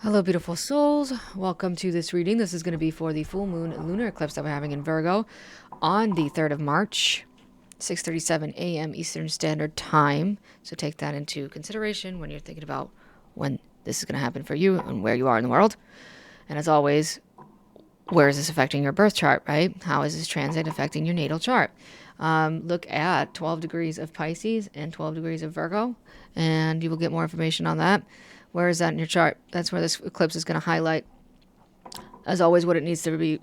Hello, beautiful souls. Welcome to this reading. This is going to be for the full moon lunar eclipse that we're having in Virgo on the 3rd of March, 6:37 a.m. Eastern Standard Time. So take that into consideration when you're thinking about when this is going to happen for you and where you are in the world. And as always, where is this affecting your birth chart, right? How is this transit affecting your natal chart? Look at 12 degrees of Pisces and 12 degrees of Virgo, and you will get more information on that. Where is that in your chart? That's where this eclipse is going to highlight, as always, what it needs to be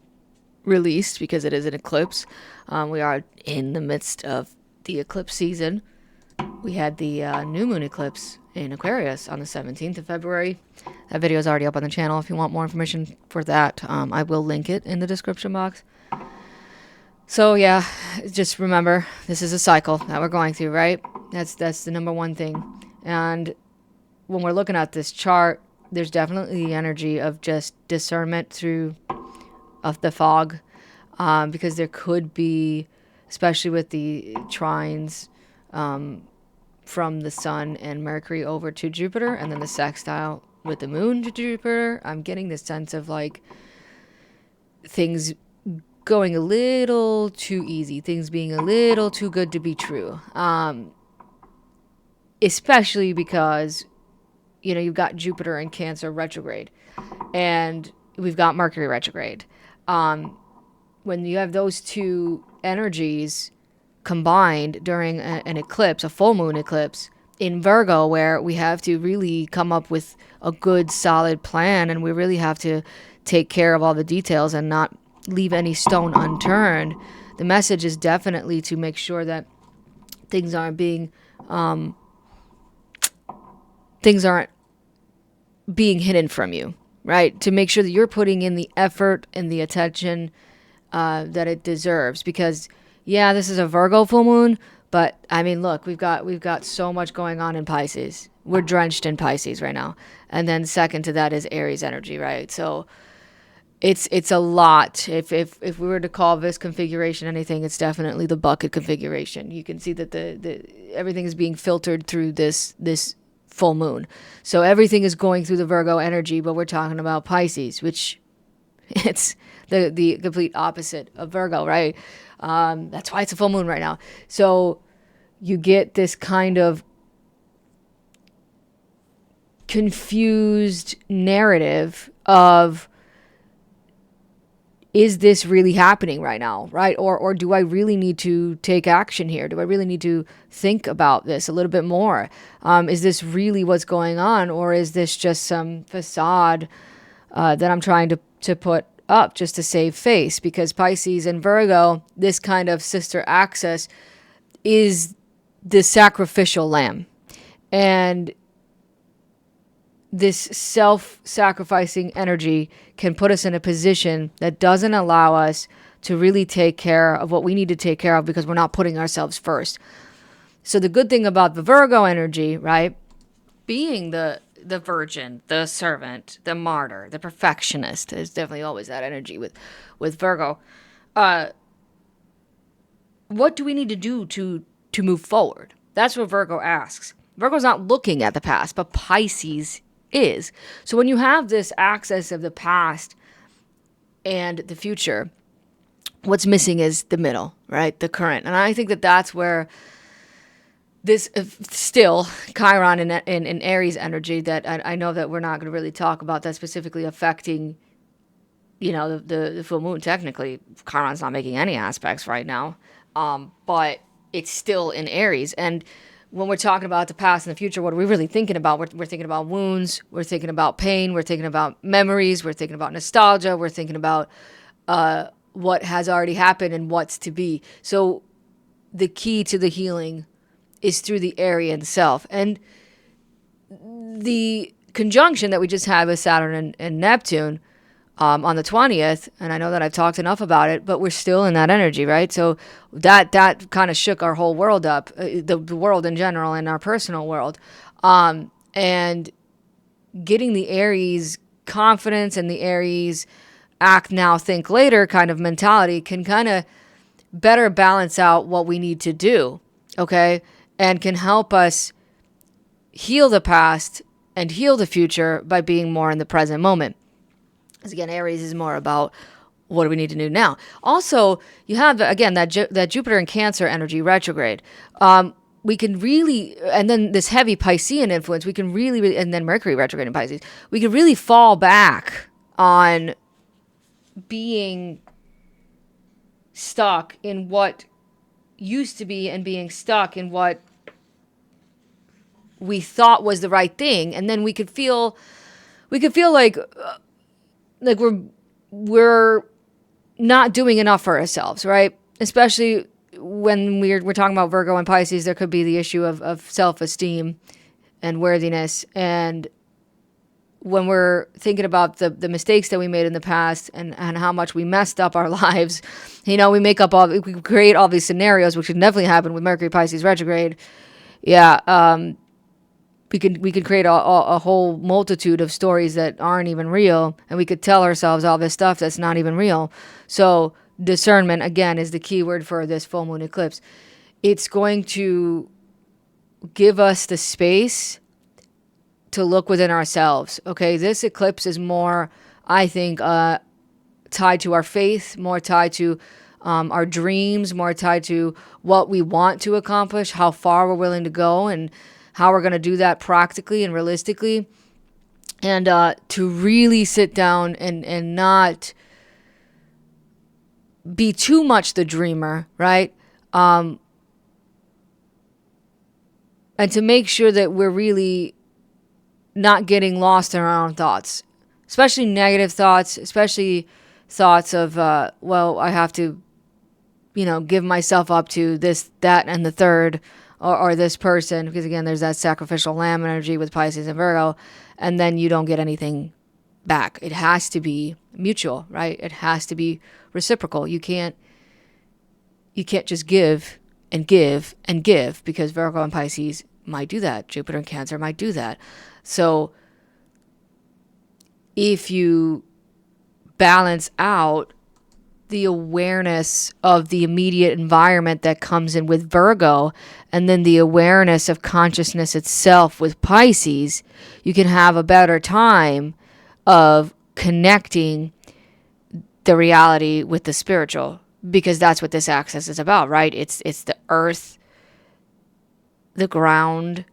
released because it is an eclipse. We are in the midst of the eclipse season. We had the new moon eclipse in Aquarius on the 17th of February. That video is already up on the channel. If you want more information for that, I will link it in the description box. So yeah, just remember, this is a cycle that we're going through, right? That's the number one thing. And when we're looking at this chart, there's definitely the energy of just discernment through of the fog, because there could be, especially with the trines from the sun and Mercury over to Jupiter, and then the sextile with the moon to Jupiter. I'm getting this sense of like things going a little too easy, things being a little too good to be true, especially because you've got Jupiter in Cancer retrograde, and we've got Mercury retrograde. When you have those two energies combined during an eclipse, a full moon eclipse in Virgo, where we have to really come up with a good, solid plan, and we really have to take care of all the details and not leave any stone unturned. The message is definitely to make sure that things aren't being hidden from you, right? To make sure that you're putting in the effort and the attention that it deserves. Because yeah, this is a Virgo full moon, but I mean, look, we've got so much going on in Pisces. We're drenched in Pisces right now, and then second to that is Aries energy, right? So it's a lot. If we were to call this configuration anything, it's definitely the bucket configuration. You can see that the everything is being filtered through this full moon. So everything is going through the Virgo energy, but we're talking about Pisces, which it's the complete opposite of Virgo, right? That's why it's a full moon right now. So you get this kind of confused narrative of, is this really happening right now, right? Or do I really need to take action here? Do I really need to think about this a little bit more? Is this really what's going on? Or is this just some facade that I'm trying to put up just to save face? Because Pisces and Virgo, this kind of sister axis, is the sacrificial lamb. And this self-sacrificing energy can put us in a position that doesn't allow us to really take care of what we need to take care of because we're not putting ourselves first. So the good thing about the Virgo energy, right, being the virgin, the servant, the martyr, the perfectionist, is definitely always that energy with Virgo. What do we need to do to move forward? That's what Virgo asks. Virgo's not looking at the past, but Pisces is. So when you have this access of the past and the future, what's missing is the middle, right? The current. And I think that that's where this still Chiron in Aries energy that I know that we're not going to really talk about that specifically affecting, the full moon. Technically, Chiron's not making any aspects right now, but it's still in Aries. And when we're talking about the past and the future, what are we really thinking about? We're thinking about wounds. We're thinking about pain. We're thinking about memories. We're thinking about nostalgia. We're thinking about what has already happened and what's to be. So the key to the healing is through the Aryan self. And the conjunction that we just had with Saturn and Neptune on the 20th, and I know that I've talked enough about it, but we're still in that energy, right? So that kind of shook our whole world up, the world in general and our personal world. And getting the Aries confidence and the Aries act now, think later kind of mentality can kind of better balance out what we need to do, okay? And can help us heal the past and heal the future by being more in the present moment. Because again, Aries is more about what do we need to do now. Also, you have, again, that Jupiter and Cancer energy retrograde. We can really, and then this heavy Piscean influence, we can really, and then Mercury retrograde in Pisces, we can really fall back on being stuck in what used to be and being stuck in what we thought was the right thing. And then we could feel like we're not doing enough for ourselves, right? Especially when we're talking about Virgo and Pisces, there could be the issue of self-esteem and worthiness. And when we're thinking about the mistakes that we made in the past and how much we messed up our lives, we we create all these scenarios, which can definitely happen with Mercury Pisces retrograde. Yeah. We could create a whole multitude of stories that aren't even real, and we could tell ourselves all this stuff that's not even real. So discernment, again, is the key word for this full moon eclipse. It's going to give us the space to look within ourselves. Okay, this eclipse is more, I think, tied to our faith, more tied to our dreams, more tied to what we want to accomplish, how far we're willing to go, and how we're going to do that practically and realistically. And to really sit down and not be too much the dreamer, right? And to make sure that we're really not getting lost in our own thoughts, especially negative thoughts, especially thoughts of, I have to, give myself up to this, that, and the third, or this person, because again, there's that sacrificial lamb energy with Pisces and Virgo, and then you don't get anything back. It has to be mutual, right? It has to be reciprocal. You can't just give and give and give, because Virgo and Pisces might do that. Jupiter and Cancer might do that. So if you balance out the awareness of the immediate environment that comes in with Virgo, and then the awareness of consciousness itself with Pisces, you can have a better time of connecting the reality with the spiritual, because that's what this axis is about, right? It's the earth, the ground,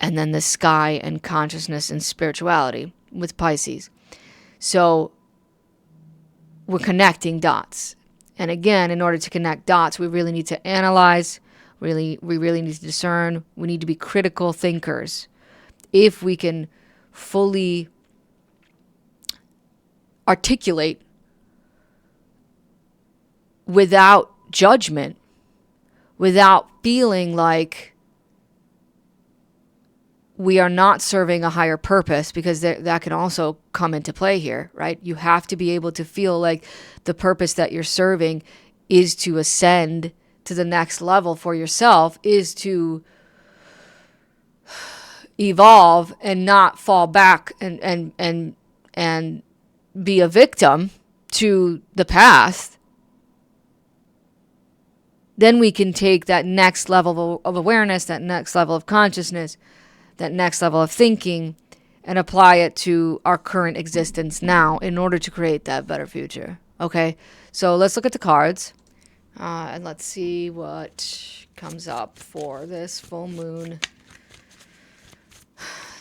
and then the sky and consciousness and spirituality with Pisces. So we're connecting dots. And again, in order to connect dots, we really need to analyze, we really need to discern, we need to be critical thinkers. If we can fully articulate without judgment, without feeling like we are not serving a higher purpose, because that can also come into play here, right? You have to be able to feel like the purpose that you're serving is to ascend to the next level for yourself, is to evolve and not fall back and be a victim to the past. Then we can take that next level of awareness, that next level of consciousness, that next level of thinking, and apply it to our current existence now in order to create that better future. Okay, so let's look at the cards, and let's see what comes up for this full moon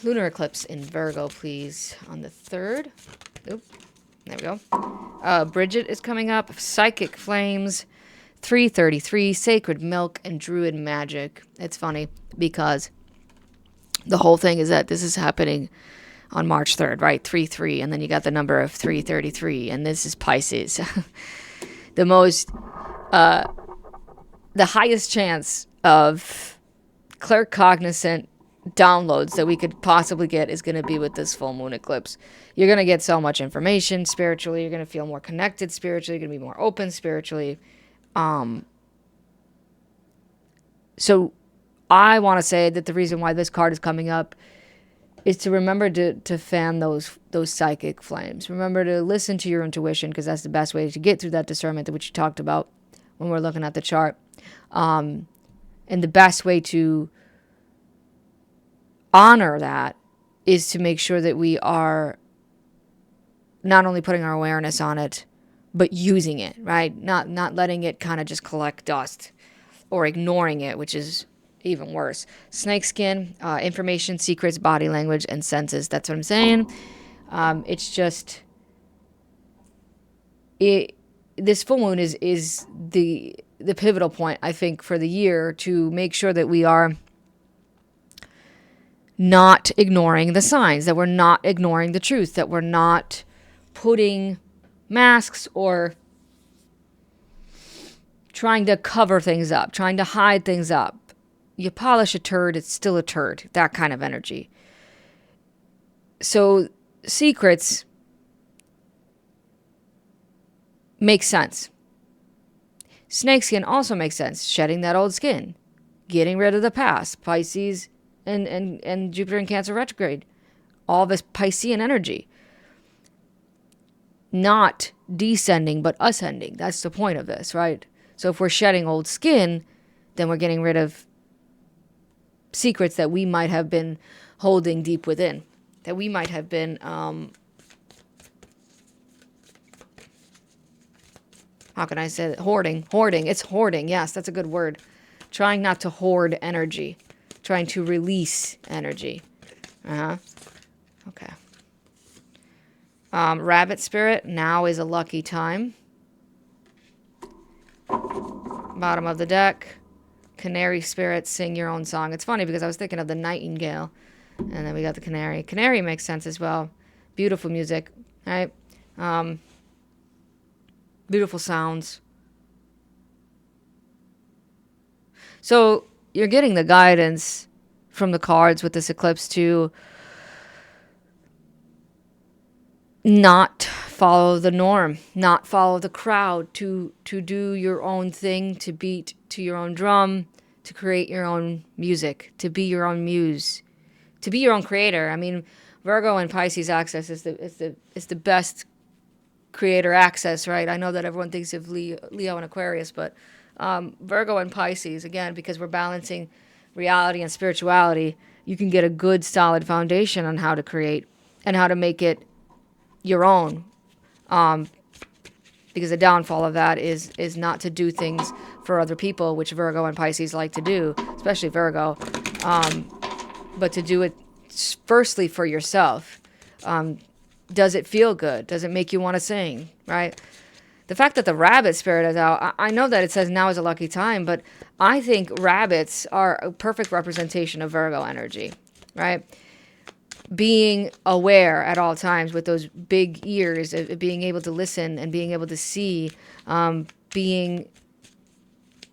lunar eclipse in Virgo, please, on the 3rd. Oop, there we go. Bridget is coming up. Psychic Flames, 333, Sacred Milk, and Druid Magic. It's funny because the whole thing is that this is happening on March 3rd, right? 3-3, and then you got the number of 333, and this is Pisces. The highest chance of claircognizant downloads that we could possibly get is going to be with this full moon eclipse. You're going to get so much information spiritually. You're going to feel more connected spiritually. You're going to be more open spiritually. So I want to say that the reason why this card is coming up is to remember to fan those psychic flames. Remember to listen to your intuition, because that's the best way to get through that discernment, which you talked about when we're looking at the chart. And the best way to honor that is to make sure that we are not only putting our awareness on it, but using it, right? Not letting it kind of just collect dust or ignoring it, which is even worse. Snakeskin, information, secrets, body language, and senses. That's what I'm saying. It's just this full moon is the pivotal point, I think, for the year, to make sure that we are not ignoring the signs, that we're not ignoring the truth, that we're not putting masks or trying to cover things up, trying to hide things up. You polish a turd, it's still a turd. That kind of energy. So secrets make sense. Snakeskin also makes sense. Shedding that old skin. Getting rid of the past. Pisces and Jupiter in Cancer retrograde. All this Piscean energy. Not descending, but ascending. That's the point of this, right? So if we're shedding old skin, then we're getting rid of secrets that we might have been holding deep within. That we might have been, how can I say that? Hoarding. It's hoarding. Yes, that's a good word. Trying not to hoard energy. Trying to release energy. Okay. Rabbit spirit, now is a lucky time. Bottom of the deck. Canary spirit, sing your own song. It's funny because I was thinking of the nightingale. And then we got the canary. Canary makes sense as well. Beautiful music, right? Beautiful sounds. So you're getting the guidance from the cards with this eclipse to not follow the norm, not follow the crowd, to do your own thing, to beat to your own drum, to create your own music, to be your own muse, to be your own creator. I mean, Virgo and Pisces access is the best creator access, right? I know that everyone thinks of Leo and Aquarius, but Virgo and Pisces, again, because we're balancing reality and spirituality, you can get a good solid foundation on how to create and how to make it your own. Because the downfall of that is not to do things for other people, which Virgo and Pisces like to do, especially Virgo, but to do it firstly for yourself. Does it feel good? Does it make you want to sing, right? The fact that the rabbit spirit is out, I know that it says now is a lucky time, but I think rabbits are a perfect representation of Virgo energy, right? Being aware at all times with those big ears, being able to listen and being able to see, being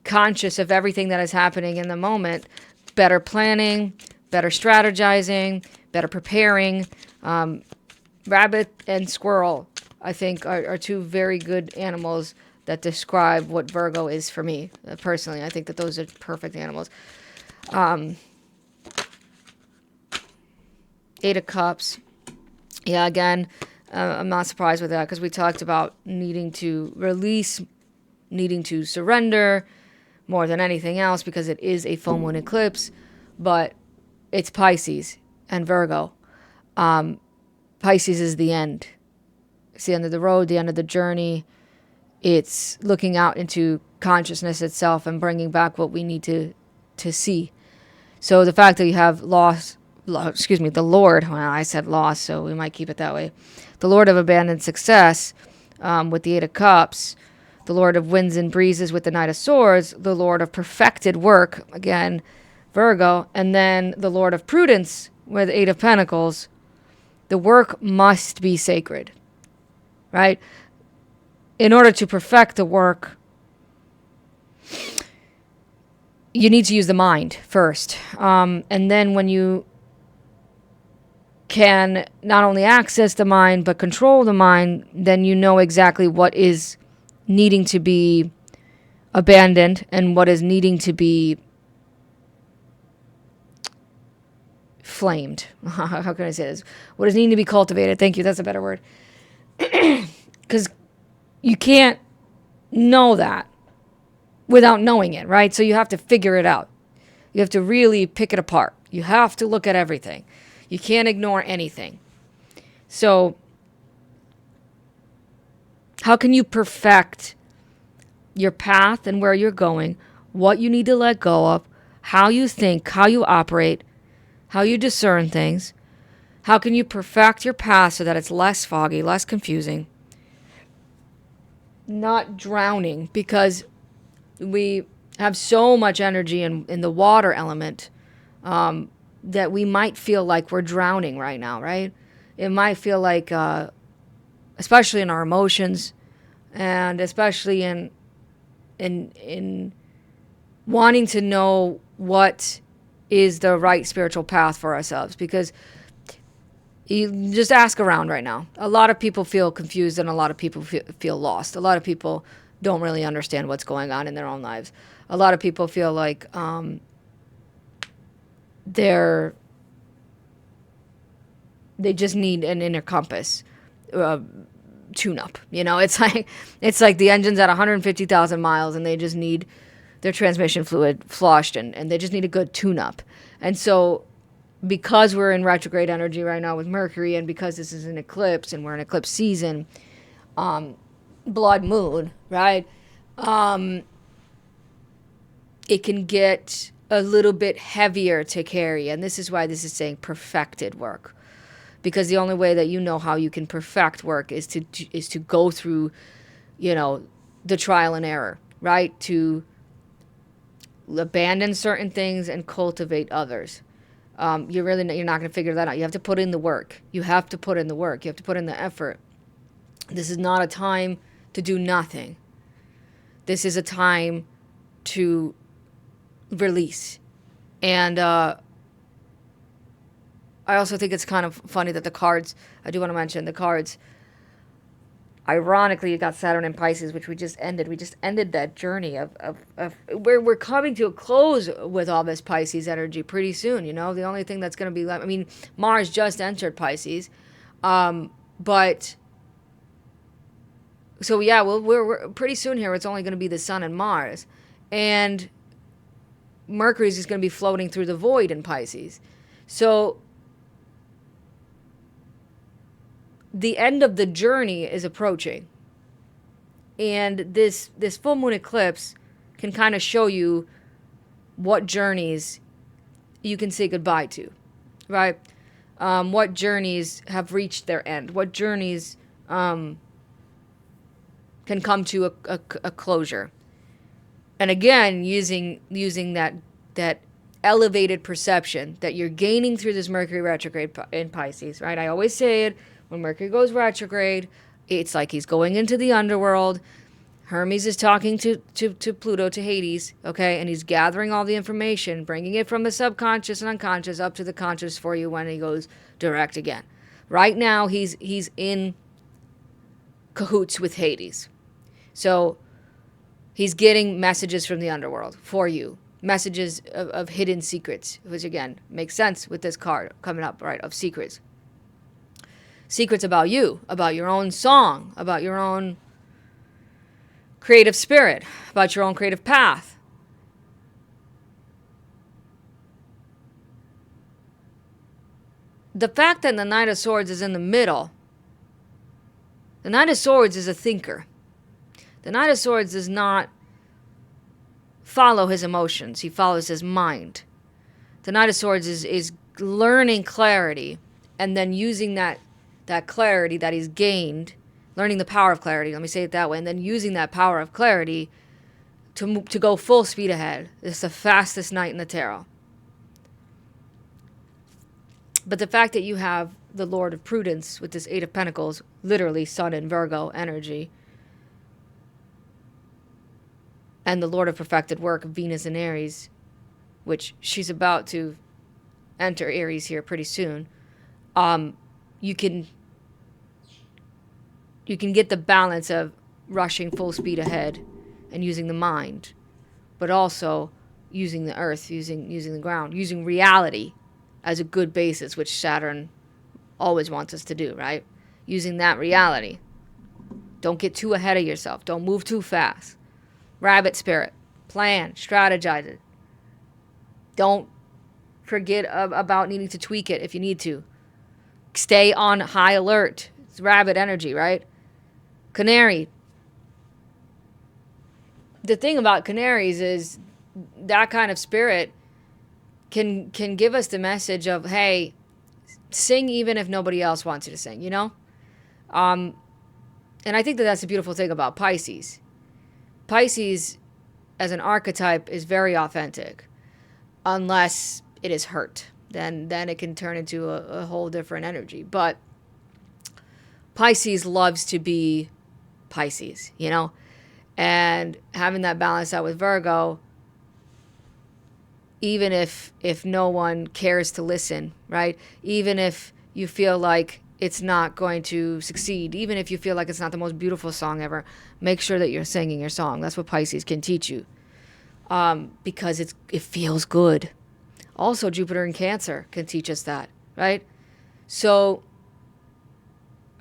conscious of everything that is happening in the moment, better planning, better strategizing, better preparing. Rabbit and squirrel, I think, are two very good animals that describe what Virgo is for me. Personally, I think that those are perfect animals. Eight of Cups. Yeah, again, I'm not surprised with that because we talked about needing to release, needing to surrender more than anything else because it is a full moon eclipse, but it's Pisces and Virgo. Pisces is the end. It's the end of the road, the end of the journey. It's looking out into consciousness itself and bringing back what we need to see. So the fact that you have the Lord, well, I said lost, so we might keep it that way. The Lord of abandoned success with the Eight of Cups, the Lord of winds and breezes with the Knight of Swords, the Lord of perfected work, again, Virgo, and then the Lord of prudence with Eight of Pentacles. The work must be sacred, right? In order to perfect the work, you need to use the mind first. And then when you can not only access the mind, but control the mind, then you know exactly what is needing to be abandoned and what is needing to be flamed. How can I say this? What is needing to be cultivated. Thank you. That's a better word. Because you can't know that without knowing it, right? So you have to figure it out. You have to really pick it apart. You have to look at everything. You can't ignore anything. So how can you perfect your path and where you're going, what you need to let go of, how you think, how you operate, how you discern things? How can you perfect your path so that it's less foggy, less confusing, not drowning? Because we have so much energy in the water element that we might feel like we're drowning right now, right? It might feel like, especially in our emotions, and especially in wanting to know what is the right spiritual path for ourselves. Because you just ask around right now. A lot of people feel confused and a lot of people feel lost. A lot of people don't really understand what's going on in their own lives. A lot of people feel like they just need an inner compass tune up. It's like the engine's at 150,000 miles and they just need their transmission fluid flushed and they just need a good tune up. And so because we're in retrograde energy right now with Mercury, and because this is an eclipse and we're in eclipse season, blood moon, right? It can get a little bit heavier to carry. And this is why this is saying perfected work. Because the only way that you know how you can perfect work is to go through, the trial and error, right? To abandon certain things and cultivate others. You're not going to figure that out. You have to put in the work. You have to put in the work. You have to put in the effort. This is not a time to do nothing. This is a time to release. And I also think it's kind of funny that the cards, I do want to mention the cards, ironically, you got Saturn and Pisces, which we just ended. We just ended that journey of where we're coming to a close with all this Pisces energy pretty soon. The only thing that's going to be left, Mars just entered Pisces, but so yeah, we're pretty soon here. It's only going to be the Sun and Mars, and Mercury's just going to be floating through the void in Pisces. So the end of the journey is approaching. And this full moon eclipse can kind of show you what journeys you can say goodbye to, right? What journeys have reached their end. What journeys can come to a closure. And again, using that elevated perception that you're gaining through this Mercury retrograde in Pisces, right? I always say it, when Mercury goes retrograde, it's like he's going into the underworld. Hermes is talking to Pluto, to Hades, okay? And he's gathering all the information, bringing it from the subconscious and unconscious up to the conscious for you when he goes direct again. Right now, he's in cahoots with Hades. So he's getting messages from the underworld for you. Messages of hidden secrets, which again, makes sense with this card coming up, right, of secrets. Secrets about you, about your own song, about your own creative spirit, about your own creative path. The fact that the Knight of Swords is in the middle, the Knight of Swords is a thinker. The Knight of Swords does not follow his emotions. He follows his mind. The Knight of Swords is learning clarity and then using that clarity that he's gained, learning the power of clarity, let me say it that way, and then using that power of clarity to go full speed ahead. It's the fastest knight in the tarot. But the fact that you have the Lord of Prudence with this Eight of Pentacles, literally Sun in Virgo energy, and the Lord of Perfected Work, Venus in Aries, which she's about to enter Aries here pretty soon, you can get the balance of rushing full speed ahead and using the mind, but also using the earth, using the ground, using reality as a good basis, which Saturn always wants us to do, right? Using that reality. Don't get too ahead of yourself. Don't move too fast. Rabbit spirit. Plan. Strategize it. Don't forget about needing to tweak it if you need to. Stay on high alert. It's rabbit energy, right? Canary. The thing about canaries is that kind of spirit can give us the message of, hey, sing even if nobody else wants you to sing, you know? And I think that that's a beautiful thing about Pisces. Pisces, as an archetype, is very authentic, unless it is hurt. Then it can turn into a whole different energy. But Pisces loves to be Pisces, you know? And having that balance out with Virgo, even if no one cares to listen, right? Even if you feel like it's not going to succeed, even if you feel like it's not the most beautiful song ever, make sure that you're singing your song. That's what Pisces can teach you, because it feels good. Also, Jupiter in Cancer can teach us that, right? So,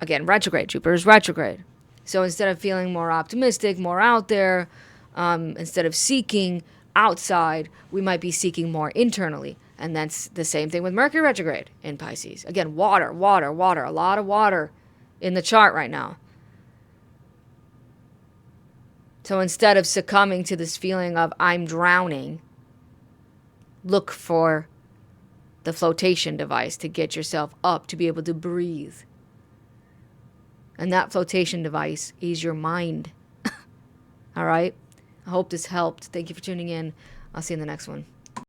again, retrograde. Jupiter is retrograde. So instead of feeling more optimistic, more out there, instead of seeking outside, we might be seeking more internally. And that's the same thing with Mercury retrograde in Pisces. Again, water, water, water. A lot of water in the chart right now. So instead of succumbing to this feeling of I'm drowning, look for the flotation device to get yourself up, to be able to breathe. And that flotation device is your mind. All right? I hope this helped. Thank you for tuning in. I'll see you in the next one.